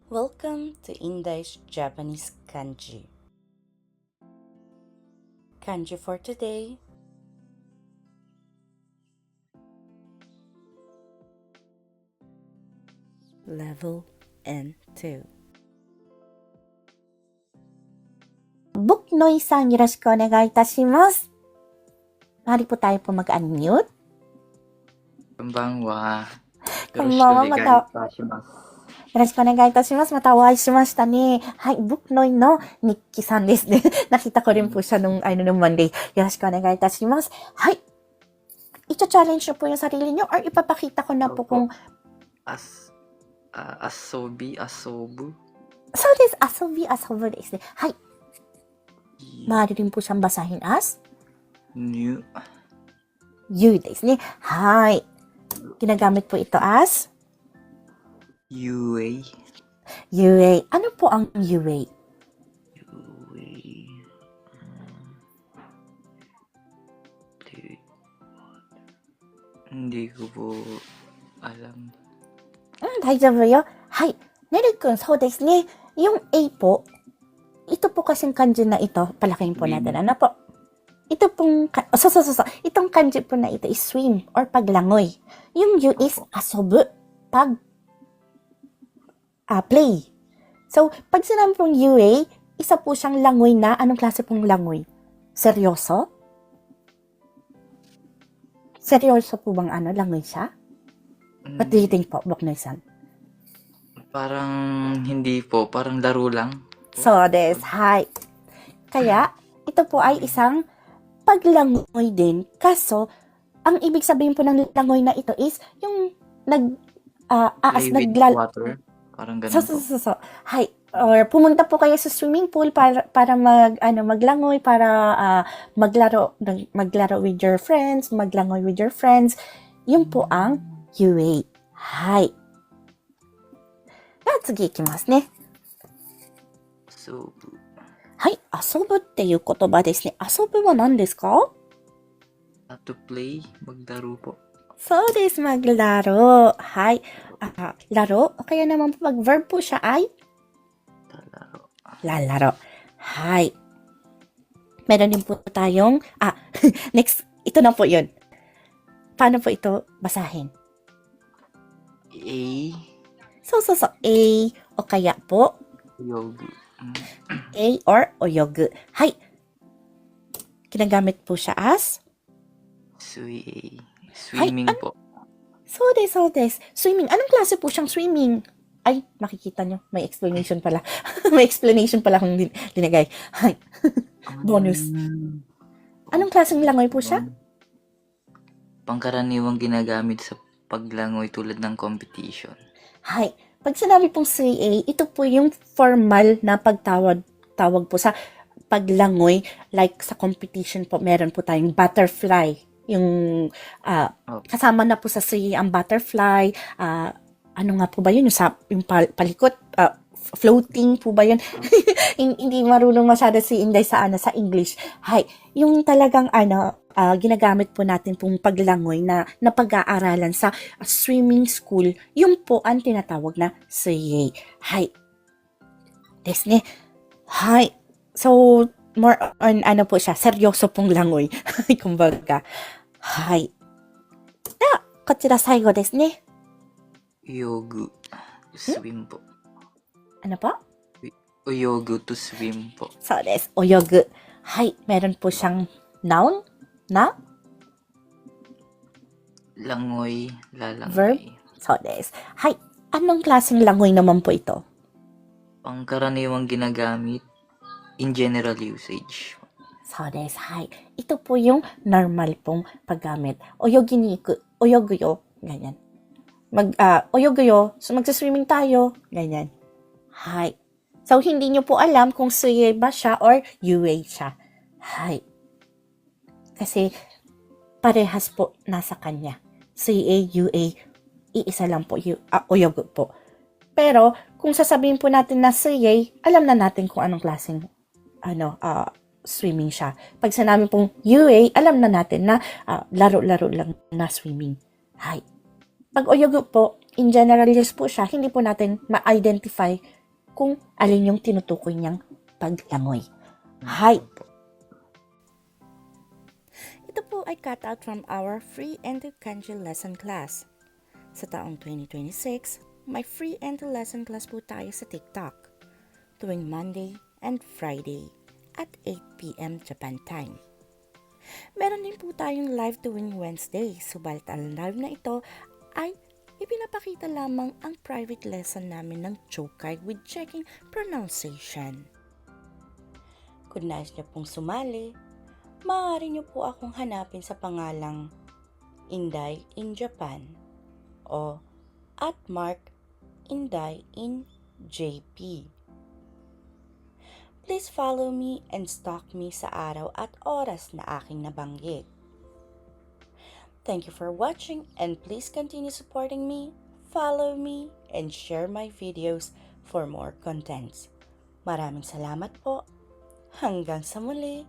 Welcome to Indai's Japanese Kanji. Kanji for today. Level N2. Buknoy san, よろしくお願いいたします。Mari po tayo po mag-unmute. こんばんは。こんばんは、よろしくお願いいたします。よろしくお願いいたします。またお会いしましたね。はい、Buknoyの日記さんですね。Nakita ko rin po siya nung Monday. よろしくお願いいたします。はい。Ito-challenge niyo po yung sarili niyo or ipapakita ko na po kung... asobu? そうです。遊ぶですね。はい。maaari rin po siyang basahin as New. you ですね。はい。Ginagamit po ito as UA. Ano po ang UA? Hindi ko po alam. 大丈夫よ。はい。ねるくん、そうですね。Yung A po, ito po kasing kanji na ito, palakihin po natin. Ano po? Ito pong, itong kanji po na ito is swim or paglangoy. Yung U is asobu, play. So, pag sinabi pong UA, isa po siyang langoy na, anong klase pong langoy? Seryoso? Seryoso po bang langoy siya? What do you think po, Buknoy-san? Parang hindi po, parang laro lang. So, des, hi. Kaya, ito po ay isang paglangoy din. Kaso, ang ibig sabihin po ng langoy na ito is yung water. Parang ganun po. Hi. Or pumunta po kayo sa swimming pool para maglangoy, para maglaro with your friends, maglangoy with your friends. Yun po ang UA. Hi. では次いきますね。はい、遊ぶっていう言葉ですね。遊ぶは何ですか？ To play, maglaro po. そうです、maglaro. Hi. Laro. O kaya naman po, mag-verb po siya ay? Lalaro. Hi. Meron din po tayong, next, ito na po yun. Paano po ito basahin? A. So, A. O kaya po? Yogu. A or oyogu. Hi. Ginagamit po siya as? Swimming po. So des. Swimming. Anong klase po siyang swimming? Ay, makikita nyo. May explanation pala. May explanation pala kung linagay. Hi. Bonus. Anong klaseng langoy po siya? Pangkaraniwang ginagamit sa paglangoy tulad ng competition. Hi. Pag sinabi pong CA, ito po yung formal na tawag po sa paglangoy. Like sa competition po, meron po tayong butterfly. Yung kasama na po sa CA ang butterfly. Ano nga po ba yun? Yung palikot, floating po ba yun? Hindi marunong masyado si Inday sa English. Hi. Yung talagang ginagamit po natin pong paglangoy na pag-aaralan sa swimming school, yun po ang tinatawag na CA. Hi. Desu ne. Hi. So, more on po siya, seryoso pong langoy. Kumbaga. Hi. Da, kochira saigo desu ne. Yogu. Swim po. Ano po? Oyogu to swim po. So desu. Oyogu. Hi. Meron po siyang noun na? Langoy, lalangoy. Verb? So desu. Hi. Anong klaseng langoy naman po ito? Pangkaraniwang ginagamit in general usage. So desu. Hi. Ito po yung normal pong paggamit. Oyogi ni iku. Oyogu yo. Ganyan. Oyogu yo. So magsaswimming tayo. Ganyan. Hi. So hindi nyo po alam kung suye ba siya or UA siya. Hi. Kasi parehas po nasa kanya. CA, UA, iisa lang po, oyogu po. Pero kung sasabihin po natin na CA, alam na natin kung anong klaseng swimming siya. Pag sinabi pong UA, alam na natin na laro-laro lang na swimming. Hi. Pag oyogu po, in general use po siya, hindi po natin ma-identify kung alin yung tinutukoy niyang paglangoy. Hi! Ito po ay cut out from our free Endo Kanji lesson class. Sa taong 2026, may free Endo lesson class po tayo sa TikTok tuwing Monday and Friday at 8 p.m. Japan time. Meron din po tayong live tuwing Wednesday, subalit ang live na ito ay ipinapakita lamang ang private lesson namin ng Chokai with checking pronunciation. Kung nais niyo pong sumali, maaari niyo po akong hanapin sa pangalang Inday in Japan o @mark_inday_in_JP. Please follow me and stalk me sa araw at oras na aking nabanggit. Thank you for watching and please continue supporting me, follow me, and share my videos for more contents. Maraming salamat po. Hanggang sa muli.